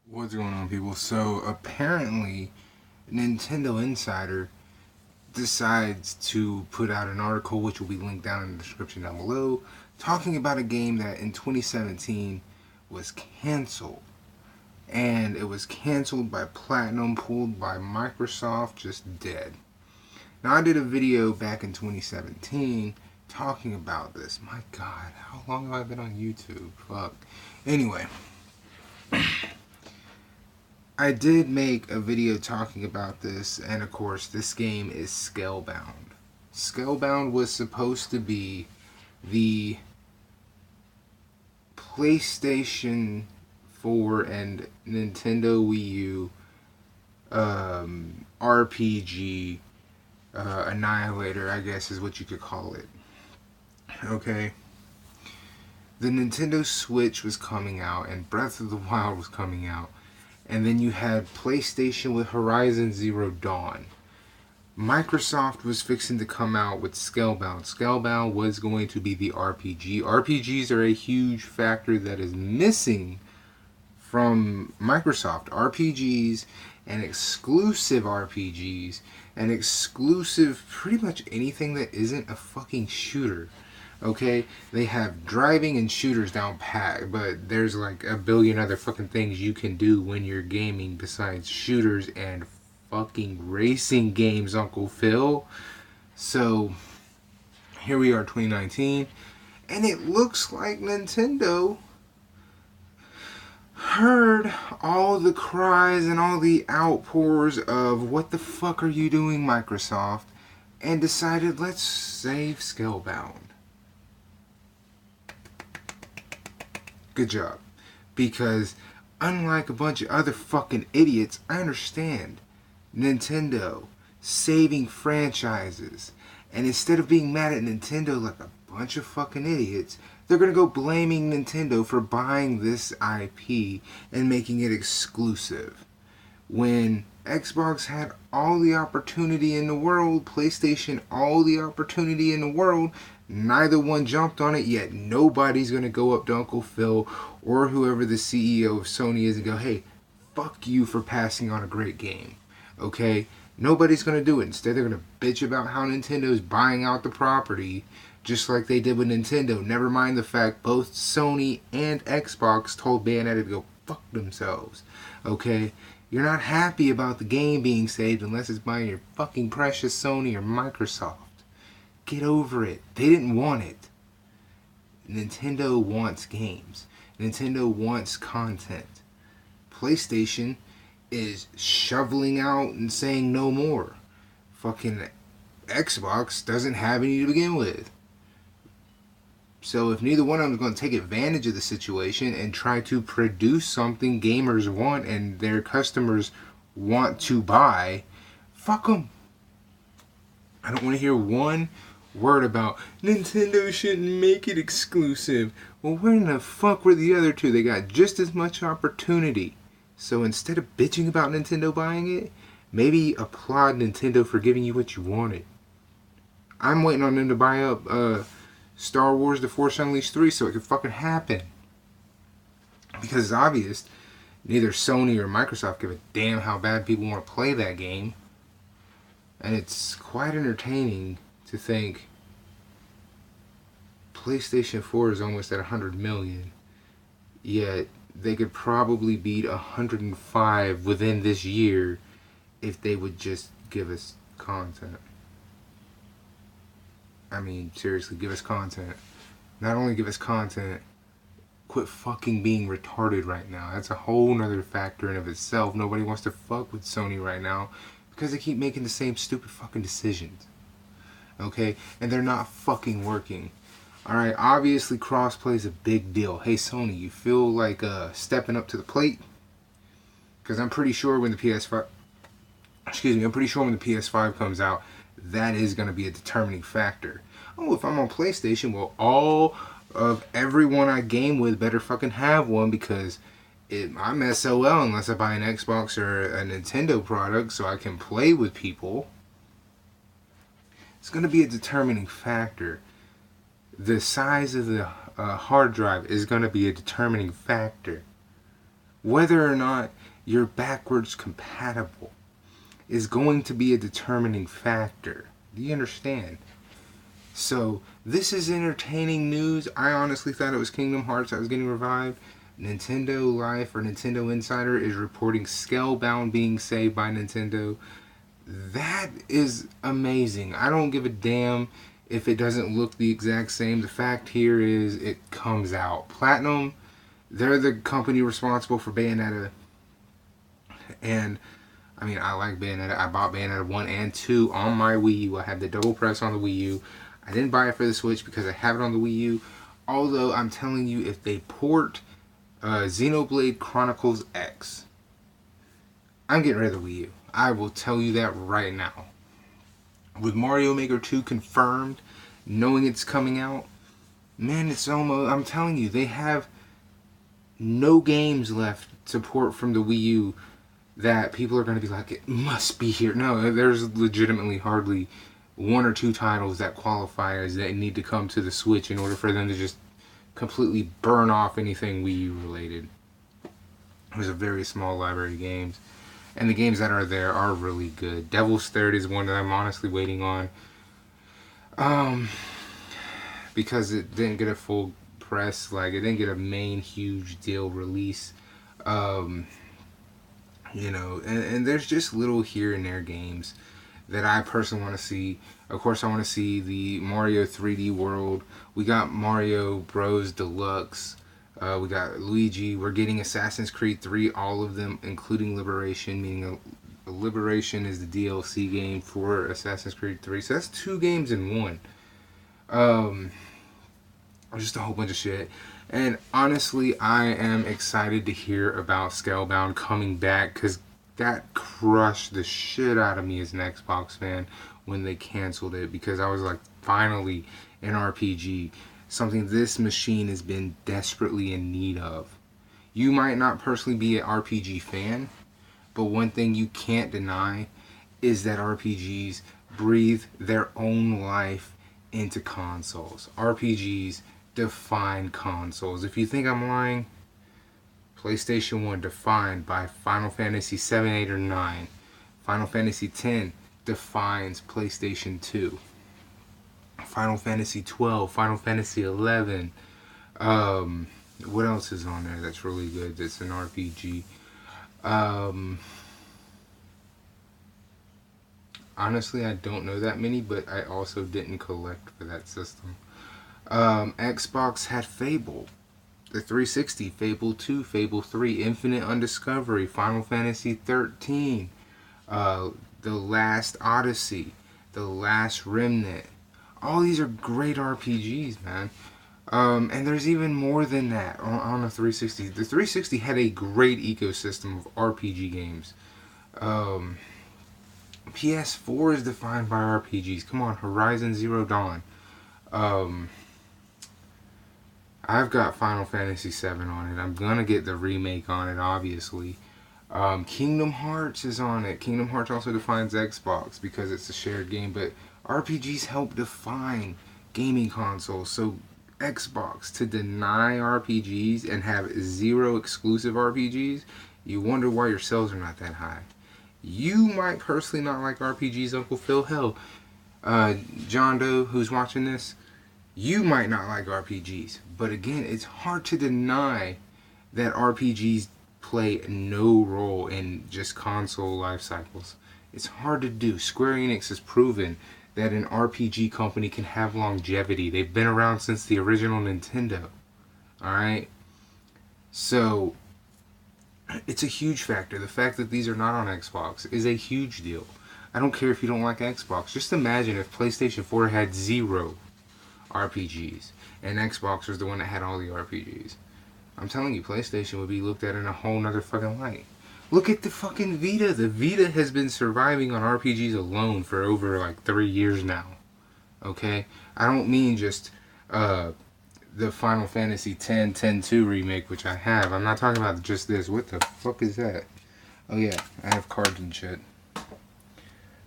What's going on, people? So apparently, Nintendo Insider decides to put out an article, which will be linked down in the description down below, talking about a game that in 2017 was canceled. And it was canceled by Platinum, pulled by Microsoft, just dead. Now, I did a video back in 2017 talking about this. My God, how long have I been on YouTube? Fuck. Anyway, I did make a video talking about this, and of course, this game is Scalebound. Scalebound was supposed to be the PlayStation 4 and Nintendo Wii U RPG annihilator, I guess is what you could call it. Okay? The Nintendo Switch was coming out, and Breath of the Wild was coming out. And then you had PlayStation with Horizon Zero Dawn. Microsoft was fixing to come out with Scalebound. Scalebound was going to be the RPG. RPGs are a huge factor that is missing from Microsoft. RPGs and exclusive RPGs and exclusive pretty much anything that isn't a fucking shooter. Okay, they have driving and shooters down pat, but there's like a billion other fucking things you can do when you're gaming besides shooters and fucking racing games, Uncle Phil. So here we are, 2019, and it looks like Nintendo heard all the cries and all the outpours of what the fuck are you doing, Microsoft, and decided let's save Scalebound. Good job. Because unlike a bunch of other fucking idiots, I understand Nintendo saving franchises. And instead of being mad at Nintendo like a bunch of fucking idiots, they're gonna go blaming Nintendo for buying this IP and making it exclusive. When Xbox had all the opportunity in the world, PlayStation all the opportunity in the world, neither one jumped on it, yet nobody's going to go up to Uncle Phil or whoever the CEO of Sony is and go, hey, fuck you for passing on a great game. Okay? Nobody's going to do it. Instead, they're going to bitch about how Nintendo's buying out the property, just like they did with Nintendo. Never mind the fact both Sony and Xbox told Bayonetta to go fuck themselves. Okay? You're not happy about the game being saved unless it's by your fucking precious Sony or Microsoft. Get over it. They didn't want it. Nintendo wants games. Nintendo wants content. PlayStation is shoveling out and saying no more. Fucking Xbox doesn't have any to begin with. So if neither one of them is going to take advantage of the situation and try to produce something gamers want and their customers want to buy, fuck them. I don't want to hear one word about Nintendo shouldn't make it exclusive. Well, where in the fuck were the other two? They got just as much opportunity. So instead of bitching about Nintendo buying it, maybe applaud Nintendo for giving you what you wanted. I'm waiting on them to buy up Star Wars The Force Unleashed 3 so it could fucking happen. Because it's obvious neither Sony or Microsoft give a damn how bad people want to play that game. And it's quite entertaining to think PlayStation 4 is almost at 100 million, yet they could probably beat 105 within this year if they would just give us content. I mean, seriously, give us content. Not only give us content, quit fucking being retarded right now. That's a whole nother factor in of itself. Nobody wants to fuck with Sony right now because they keep making the same stupid fucking decisions. Okay? And they're not fucking working. Alright, obviously crossplay is a big deal. Hey Sony, you feel like stepping up to the plate? Because I'm pretty sure when the PS5 I'm pretty sure when the PS5 comes out, that is going to be a determining factor. Oh, if I'm on PlayStation, well, all of everyone I game with better fucking have one because I'm SOL unless I buy an Xbox or a Nintendo product so I can play with people. It's going to be a determining factor. The size of the hard drive is going to be a determining factor. Whether or not you're backwards compatible is going to be a determining factor. Do you understand? So, this is entertaining news. I honestly thought it was Kingdom Hearts that was getting revived. Nintendo Life or Nintendo Insider is reporting Scalebound being saved by Nintendo. That is amazing. I don't give a damn if it doesn't look the exact same. The fact here is it comes out. Platinum, they're the company responsible for Bayonetta. And I mean, I like Bayonetta. I bought Bayonetta 1 and 2 on my Wii U. I have the double press on the Wii U. I didn't buy it for the Switch because I have it on the Wii U. Although, I'm telling you, if they port Xenoblade Chronicles X, I'm getting rid of the Wii U. I will tell you that right now. With Mario Maker 2 confirmed, knowing it's coming out, man, it's almost, I'm telling you, they have no games left to port from the Wii U that people are going to be like, it must be here. No, there's legitimately hardly one or two titles that qualify as they need to come to the Switch in order for them to just completely burn off anything Wii U related. There's a very small library of games, and the games that are there are really good. Devil's Third is one that I'm honestly waiting on, because it didn't get a full press, like it didn't get a main huge deal release. You know, and there's just little here and there games that I personally want to see. Of course, I want to see the Mario 3D World. We got Mario Bros. Deluxe. We got Luigi. We're getting Assassin's Creed 3, all of them, including Liberation, meaning Liberation is the DLC game for Assassin's Creed 3. So that's 2 games in one. Just a whole bunch of shit. And honestly, I am excited to hear about Scalebound coming back, because that crushed the shit out of me as an Xbox fan when they canceled it, because I was like, finally, an RPG. Something this machine has been desperately in need of. You might not personally be an RPG fan, but one thing you can't deny is that RPGs breathe their own life into consoles. RPGs define consoles. If you think I'm lying, PlayStation 1 defined by Final Fantasy 7, 8, or 9. Final Fantasy 10 defines PlayStation 2. Final Fantasy 12, Final Fantasy 11. What else is on there that's really good that's an RPG? Honestly, I don't know that many, but I also didn't collect for that system. Xbox had Fable, the 360, Fable 2, Fable 3, Infinite Undiscovery, Final Fantasy 13, The Last Odyssey, The Last Remnant. All these are great RPGs, man. And there's even more than that on the 360. The 360 had a great ecosystem of RPG games. PS4 is defined by RPGs. Come on, Horizon Zero Dawn. I've got Final Fantasy 7 on it. I'm gonna get the remake on it, obviously. Kingdom Hearts is on it. Kingdom Hearts also defines Xbox because it's a shared game, but RPGs help define gaming consoles. So Xbox, to deny RPGs and have 0 exclusive RPGs, you wonder why your sales are not that high. You might personally not like RPGs, Uncle Phil. Hell, John Doe, who's watching this, you might not like RPGs. But again, it's hard to deny that RPGs play no role in just console life cycles. It's hard to do. Square Enix has proven that an RPG company can have longevity. They've been around since the original Nintendo. Alright? So, it's a huge factor. The fact that these are not on Xbox is a huge deal. I don't care if you don't like Xbox. Just imagine if PlayStation 4 had 0 RPGs and Xbox was the one that had all the RPGs. I'm telling you, PlayStation would be looked at in a whole nother fucking light. Look at the fucking Vita. The Vita has been surviving on RPGs alone for over like 3 years now. Okay? I don't mean just the Final Fantasy X 10-2 remake, which I have. I'm not talking about just this. What the fuck is that? Oh yeah, I have cards and shit.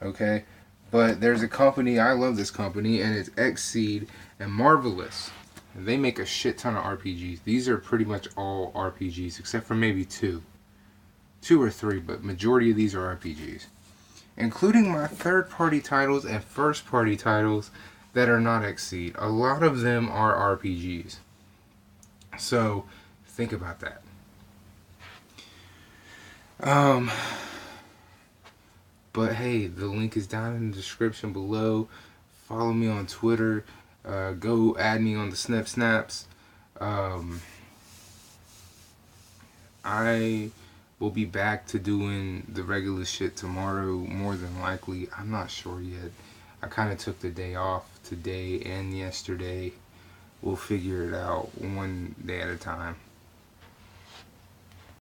Okay? But there's a company, I love this company, and it's Xseed and Marvelous. And they make a shit ton of RPGs. These are pretty much all RPGs, except for maybe two or three, but majority of these are RPGs, including my third-party titles and first-party titles that are not Exceed. A lot of them are RPGs. So think about that. But hey, the link is down in the description below. Follow me on Twitter. Go add me on the Snip Snaps. I will be back to doing the regular shit tomorrow, more than likely. I'm not sure yet. I kind of took the day off today and yesterday. We'll figure it out one day at a time.